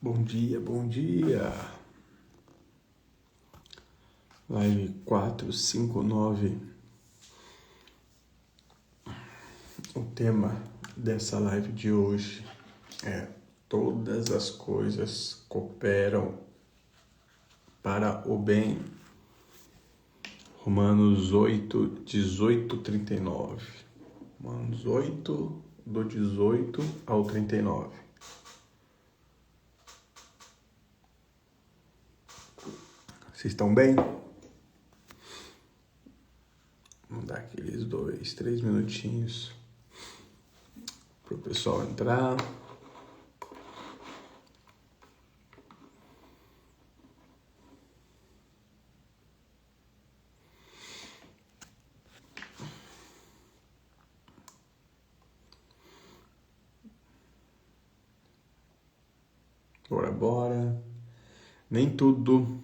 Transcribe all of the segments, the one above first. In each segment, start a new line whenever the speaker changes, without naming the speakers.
Bom dia, bom dia. Live 459. O tema dessa live de hoje é: todas as coisas cooperam para o bem. Romanos 8, 18, 39. Romanos 8, do 18 ao 39. Vocês estão bem? Vamos dar aqueles 2, 3 minutinhos para o pessoal entrar. Bora. Nem tudo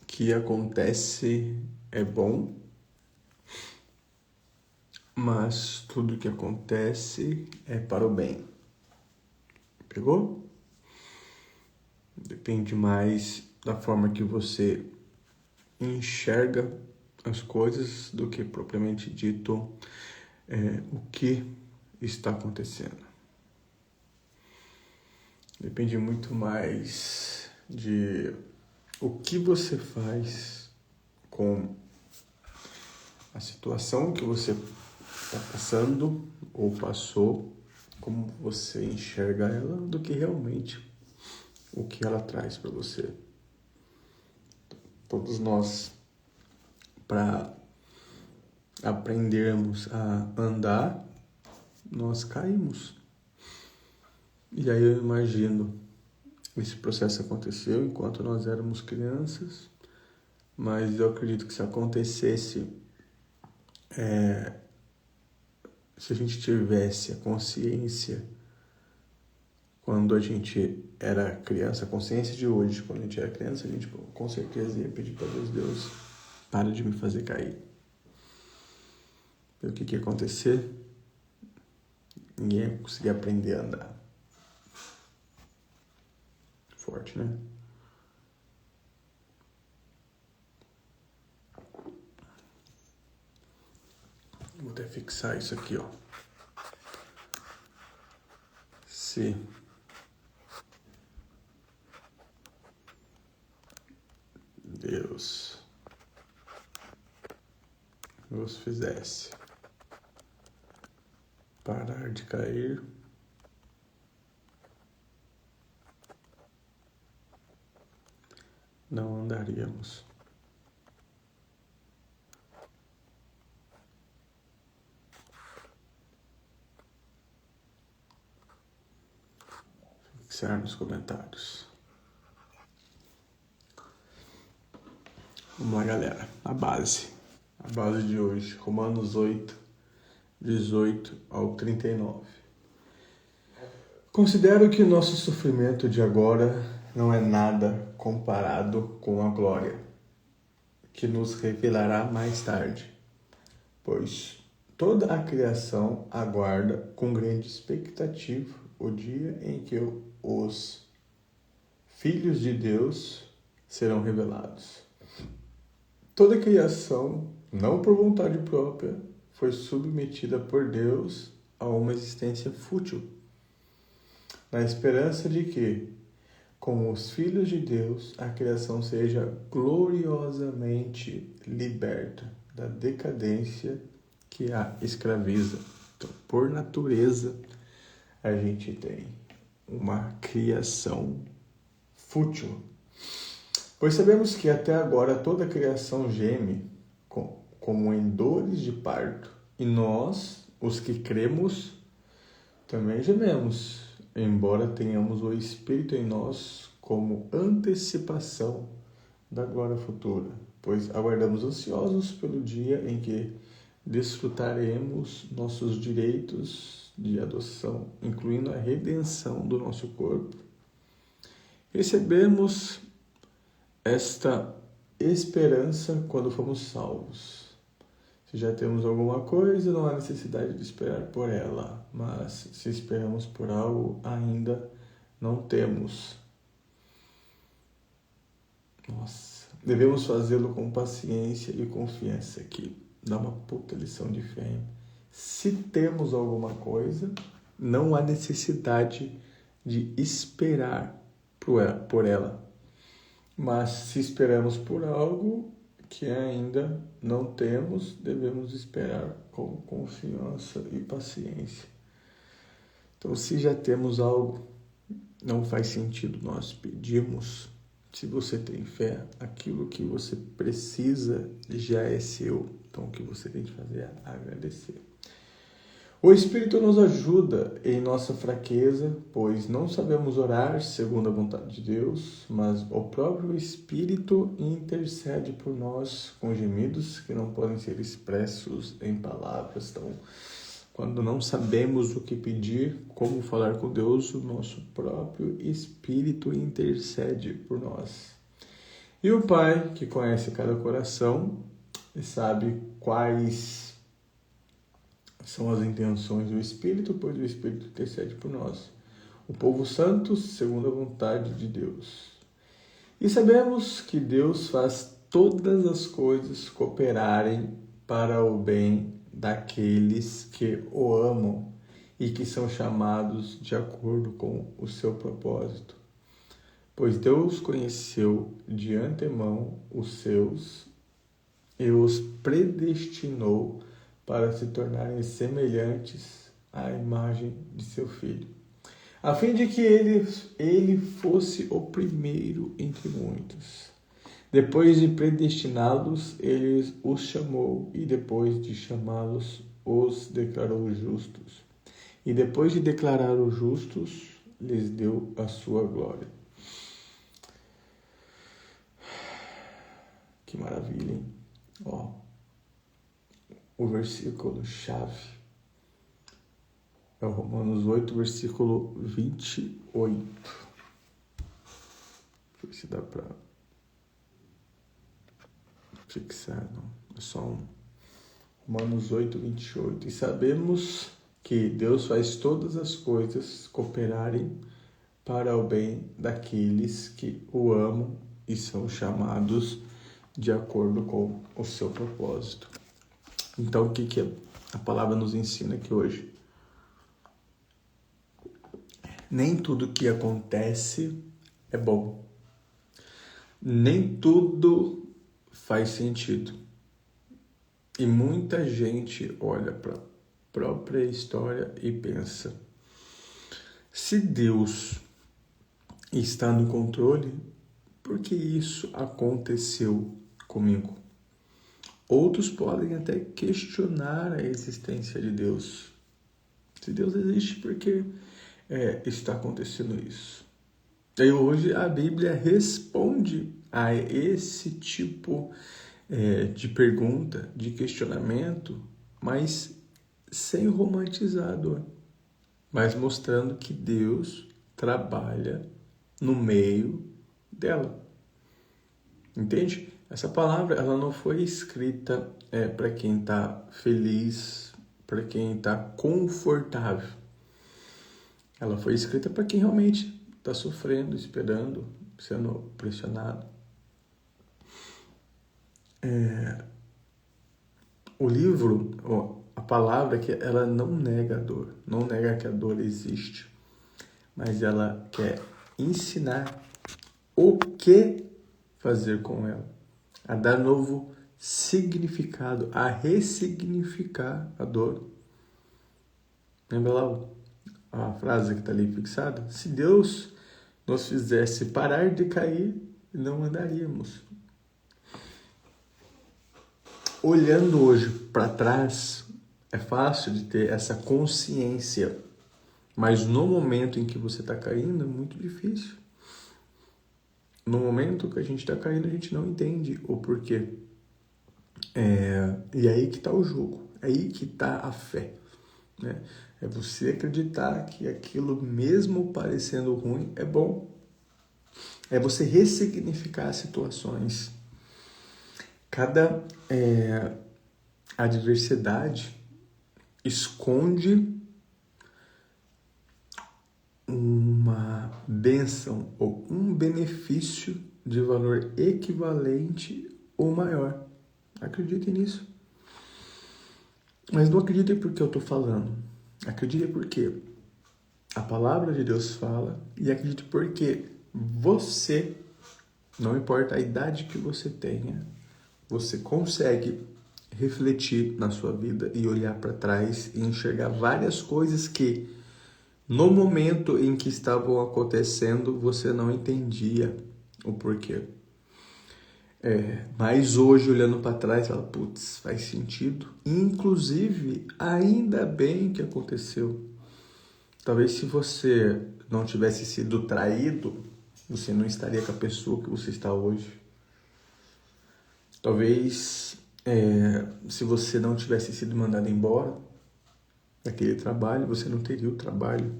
que acontece é bom, mas tudo que acontece é para o bem. Pegou? Depende mais da forma que você enxerga as coisas do que propriamente dito o que está acontecendo. Depende muito mais de o que você faz com a situação que você está passando ou passou, como você enxerga ela, do que realmente o que ela traz para você. Todos nós, para aprendermos a andar, nós caímos. E aí eu imagino, esse processo aconteceu enquanto nós éramos crianças, mas eu acredito que se acontecesse, se a gente tivesse a consciência quando a gente era criança, a consciência de hoje, quando a gente era criança, a gente com certeza ia pedir para Deus, para de me fazer cair. E o que ia acontecer? Ninguém ia conseguir aprender a andar. Forte, né? Vou até fixar isso aqui, ó. Se Deus nos fizesse parar de cair, não andaríamos. Fixar nos comentários. Vamos lá, galera. A base de hoje, Romanos 8, 18 ao 39. Considero que o nosso sofrimento de agora não é nada comparado com a glória que nos revelará mais tarde, pois toda a criação aguarda com grande expectativa o dia em que os filhos de Deus serão revelados. Toda a criação, não por vontade própria, foi submetida por Deus a uma existência fútil, na esperança de que, com os filhos de Deus, a criação seja gloriosamente liberta da decadência que a escraviza. Então, por natureza, a gente tem uma criação fútil. Pois sabemos que até agora toda a criação geme como em dores de parto, e nós, os que cremos, também gememos, embora tenhamos o Espírito em nós como antecipação da glória futura, pois aguardamos ansiosos pelo dia em que desfrutaremos nossos direitos de adoção, incluindo a redenção do nosso corpo. Recebemos esta esperança quando fomos salvos. Se já temos alguma coisa, não há necessidade de esperar por ela, mas se esperamos por algo, ainda não temos. Nossa, devemos fazê-lo com paciência e confiança, que dá uma puta lição de fé, hein? Se temos alguma coisa, não há necessidade de esperar por ela. Mas se esperamos por algo que ainda não temos, devemos esperar com confiança e paciência. Então, se já temos algo, não faz sentido nós pedirmos. Se você tem fé, aquilo que você precisa já é seu. Então, o que você tem que fazer é agradecer. O Espírito nos ajuda em nossa fraqueza, pois não sabemos orar segundo a vontade de Deus, mas o próprio Espírito intercede por nós com gemidos que não podem ser expressos em palavras. Então, quando não sabemos o que pedir, como falar com Deus, o nosso próprio Espírito intercede por nós. E o Pai, que conhece cada coração e sabe quais são as intenções do Espírito, pois o Espírito intercede por nós. O povo santo, segundo a vontade de Deus. E sabemos que Deus faz todas as coisas cooperarem para o bem daqueles que o amam e que são chamados de acordo com o seu propósito. Pois Deus conheceu de antemão os seus e os predestinou para se tornarem semelhantes à imagem de seu Filho, a fim de que ele fosse o primeiro entre muitos. Depois de predestiná-los, ele os chamou, e depois de chamá-los, os declarou justos. E depois de declarar os justos, lhes deu a sua glória. Que maravilha, hein? O versículo chave é o Romanos 8, versículo 28. Deixa eu ver se dá para fixar, não. É só um. Romanos 8, 28. E sabemos que Deus faz todas as coisas cooperarem para o bem daqueles que o amam e são chamados de acordo com o seu propósito. Então, o que a palavra nos ensina aqui hoje? Nem tudo que acontece é bom. Nem tudo faz sentido. E muita gente olha para a própria história e pensa: se Deus está no controle, por que isso aconteceu comigo? Outros podem até questionar a existência de Deus. Se Deus existe, por que está acontecendo isso? E hoje a Bíblia responde a esse tipo de pergunta, de questionamento, mas sem romantizar a dor, mas mostrando que Deus trabalha no meio dela. Entende? Essa palavra ela não foi escrita para quem está feliz, para quem está confortável. Ela foi escrita para quem realmente está sofrendo, esperando, sendo pressionado. O livro, a palavra, que ela não nega a dor, não nega que a dor existe, mas ela quer ensinar o que fazer com ela, a dar novo significado, a ressignificar a dor. Lembra lá a frase que está ali fixada? Se Deus nos fizesse parar de cair, não andaríamos. Olhando hoje para trás, é fácil de ter essa consciência, mas no momento em que você está caindo, é muito difícil. No momento que a gente está caindo, a gente não entende o porquê. E aí que está o jogo, é aí que está a fé. Né? É você acreditar que aquilo, mesmo parecendo ruim, é bom. É você ressignificar as situações. Cada adversidade esconde uma bênção ou um benefício de valor equivalente ou maior. Acreditem nisso. Mas não acreditem porque eu estou falando. Acreditem porque a palavra de Deus fala, e acredite porque você, não importa a idade que você tenha, você consegue refletir na sua vida e olhar para trás e enxergar várias coisas que no momento em que estavam acontecendo você não entendia o porquê. Mas hoje, olhando para trás, fala, putz, faz sentido. Inclusive, ainda bem que aconteceu. Talvez se você não tivesse sido traído, você não estaria com a pessoa que você está hoje. Talvez se você não tivesse sido mandado embora daquele trabalho, você não teria o trabalho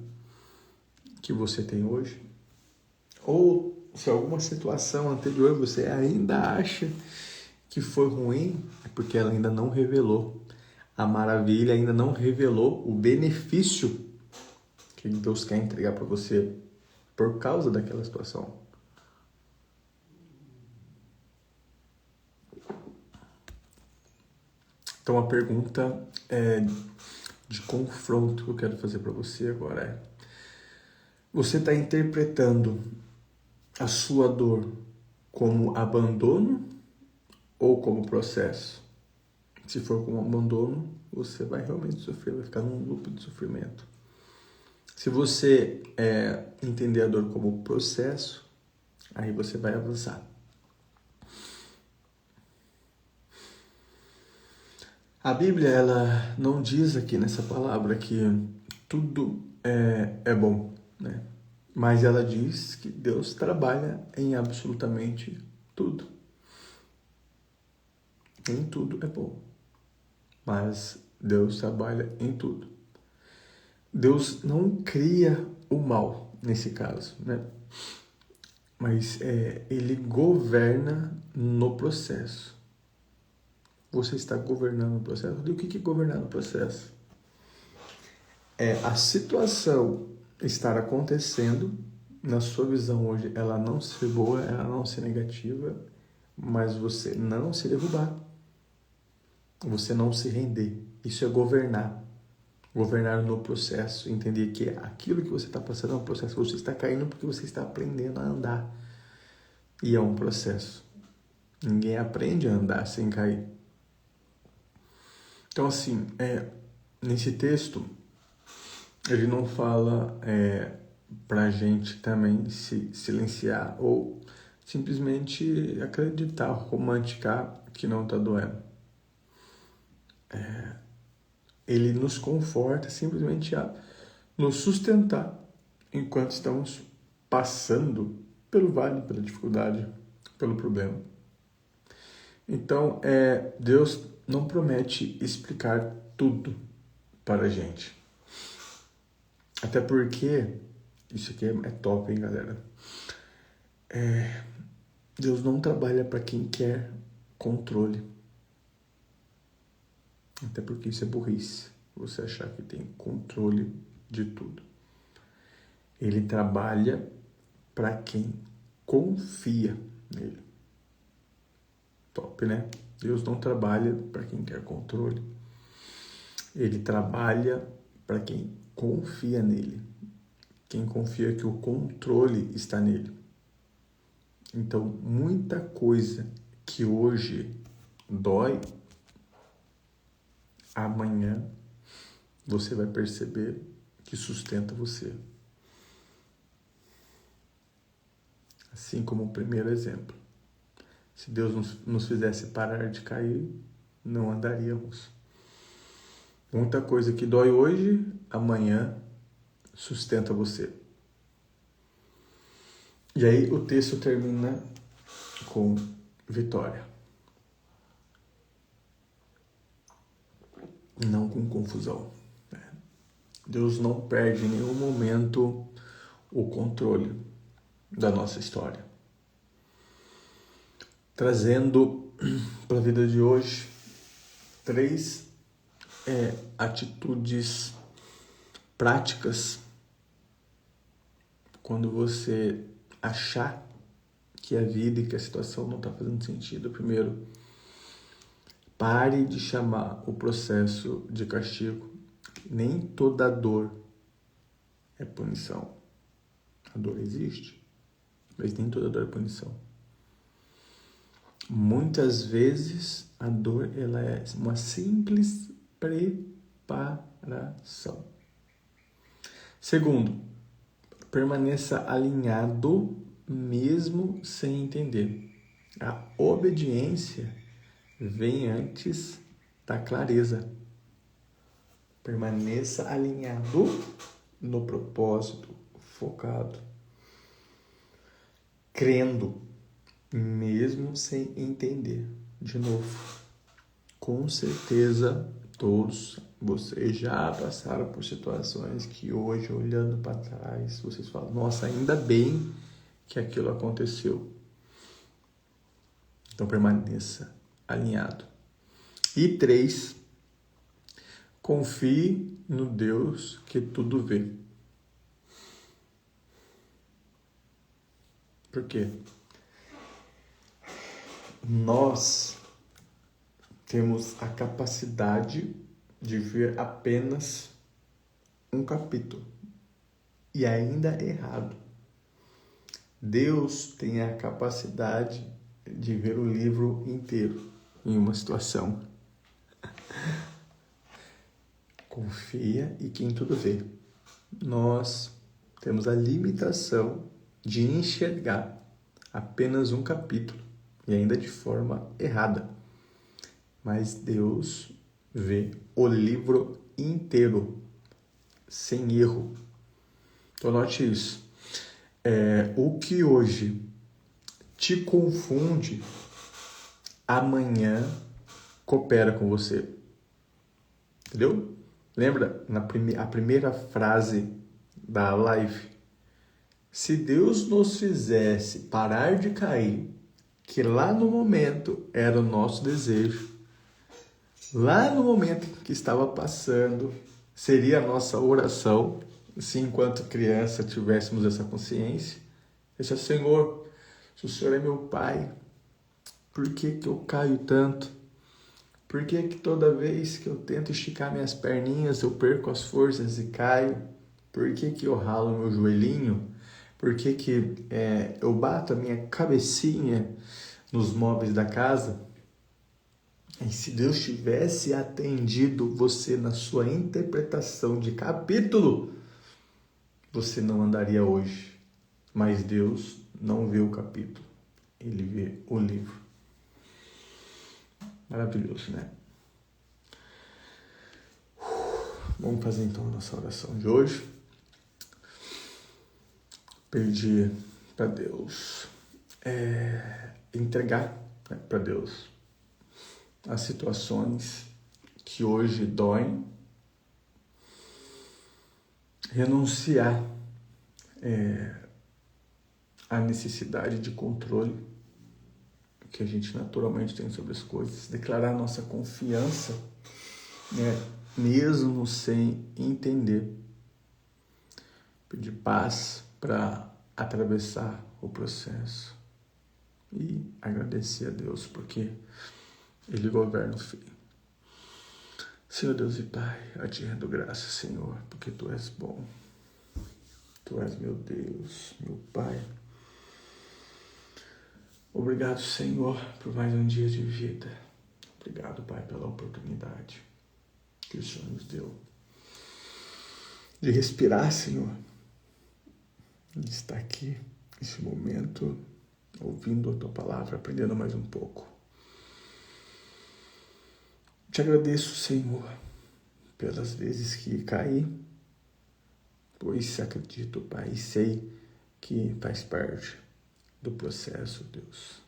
que você tem hoje. Ou se alguma situação anterior você ainda acha que foi ruim, é porque ela ainda não revelou a maravilha, ainda não revelou o benefício que Deus quer entregar para você por causa daquela situação. Então a pergunta de confronto que eu quero fazer para você agora é: você está interpretando a sua dor como abandono ou como processo? Se for como abandono, você vai realmente sofrer, vai ficar num loop de sofrimento. Se você entender a dor como processo, aí você vai avançar. A Bíblia, ela não diz aqui nessa palavra que tudo é bom, né? Mas ela diz que Deus trabalha em absolutamente tudo. Nem tudo é bom, mas Deus trabalha em tudo. Deus não cria o mal, nesse caso, né? Mas Ele governa no processo. Você está governando o processo? E o que é governar no processo? É a situação estar acontecendo, na sua visão hoje, ela não ser boa, ela não ser negativa, mas você não se derrubar. Você não se render. Isso é governar. Governar no processo. Entender que aquilo que você está passando é um processo. Você está caindo porque você está aprendendo a andar. E é um processo. Ninguém aprende a andar sem cair. Então, assim, nesse texto, ele não fala pra gente também se silenciar ou simplesmente acreditar, romanticar que não tá doendo. Ele nos conforta simplesmente a nos sustentar enquanto estamos passando pelo vale, pela dificuldade, pelo problema. Então, Deus não promete explicar tudo para a gente. Até porque, isso aqui é top, hein, galera? Deus não trabalha para quem quer controle. Até porque isso é burrice, você achar que tem controle de tudo. Ele trabalha para quem confia nele. Top, né? Deus não trabalha para quem quer controle. Ele trabalha para quem confia nele. Quem confia que o controle está nele. Então, muita coisa que hoje dói, amanhã você vai perceber que sustenta você. Assim como o primeiro exemplo. Se Deus nos fizesse parar de cair, não andaríamos. Muita coisa que dói hoje, amanhã sustenta você. E aí o texto termina com vitória. Não com confusão. Deus não perde em nenhum momento o controle da nossa história. Trazendo para a vida de hoje 3 atitudes práticas quando você achar que a vida e que a situação não está fazendo sentido. Primeiro, pare de chamar o processo de castigo. Nem toda dor é punição. A dor existe, mas nem toda dor é punição. Muitas vezes a dor ela é uma simples preparação. Segundo, permaneça alinhado mesmo sem entender. A obediência vem antes da clareza. Permaneça alinhado no propósito, focado, crendo, mesmo sem entender. De novo, com certeza todos vocês já passaram por situações que hoje, olhando para trás, vocês falam, nossa, ainda bem que aquilo aconteceu. Então permaneça alinhado. E 3, confie no Deus que tudo vê. Por quê? Nós temos a capacidade de ver apenas um capítulo e ainda errado. Deus tem a capacidade de ver o livro inteiro em uma situação. Confia e quem tudo vê. Nós temos a limitação de enxergar apenas um capítulo e ainda de forma errada. Mas Deus vê o livro inteiro, sem erro. Então note isso. O que hoje te confunde, amanhã coopera com você. Entendeu? Lembra a primeira frase da live? Se Deus nos fizesse parar de cair, que lá no momento era o nosso desejo, lá no momento que estava passando, seria a nossa oração, se enquanto criança tivéssemos essa consciência, esse Senhor, se o Senhor é meu Pai, por que eu caio tanto? Por que toda vez que eu tento esticar minhas perninhas eu perco as forças e caio? Por que eu ralo meu joelhinho? Por que eu bato a minha cabecinha nos móveis da casa? E se Deus tivesse atendido você na sua interpretação de capítulo, você não andaria hoje. Mas Deus não vê o capítulo, Ele vê o livro. Maravilhoso, né? Vamos fazer então a nossa oração de hoje. Pedir para Deus, entregar para Deus as situações que hoje doem, renunciar à necessidade de controle que a gente naturalmente tem sobre as coisas, declarar nossa confiança, mesmo sem entender, pedir paz para atravessar o processo e agradecer a Deus porque Ele governa o fim. Senhor Deus e Pai, a Ti rendo graças, Senhor, porque Tu és bom. Tu és meu Deus, meu Pai. Obrigado, Senhor, por mais um dia de vida. Obrigado, Pai, pela oportunidade que o Senhor nos deu de respirar, Senhor, de estar aqui, nesse momento, ouvindo a Tua palavra, aprendendo mais um pouco. Te agradeço, Senhor, pelas vezes que caí, pois acredito, Pai, e sei que faz parte do processo, Deus.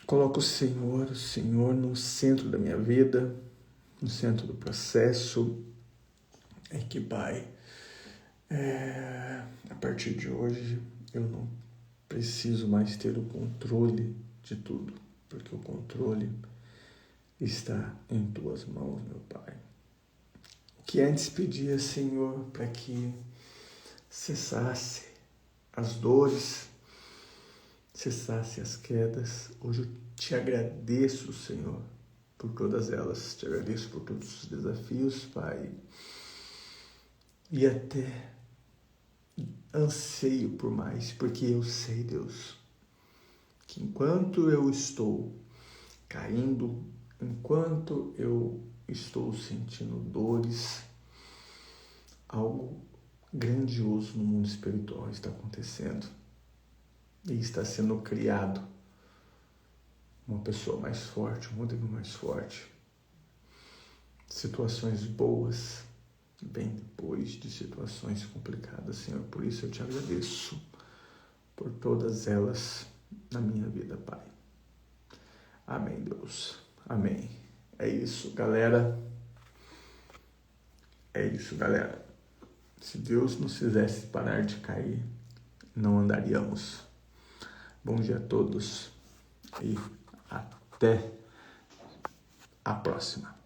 Coloco o Senhor no centro da minha vida, no centro do processo, que, Pai, a partir de hoje eu não preciso mais ter o controle de tudo, porque o controle está em Tuas mãos, meu Pai. Que antes pedia, Senhor, para que cessasse as dores, cessasse as quedas. Hoje eu te agradeço, Senhor, por todas elas. Te agradeço por todos os desafios, Pai. E até anseio por mais, porque eu sei, Deus, que enquanto eu estou caindo, enquanto eu estou sentindo dores, algo grandioso no mundo espiritual está acontecendo e está sendo criado uma pessoa mais forte, um modelo mais forte. Situações boas bem depois de situações complicadas, Senhor. Por isso eu te agradeço por todas elas na minha vida, Pai. Amém, Deus. Amém. É isso, galera. É isso, galera. Se Deus nos fizesse parar de cair, não andaríamos. Bom dia a todos e até a próxima.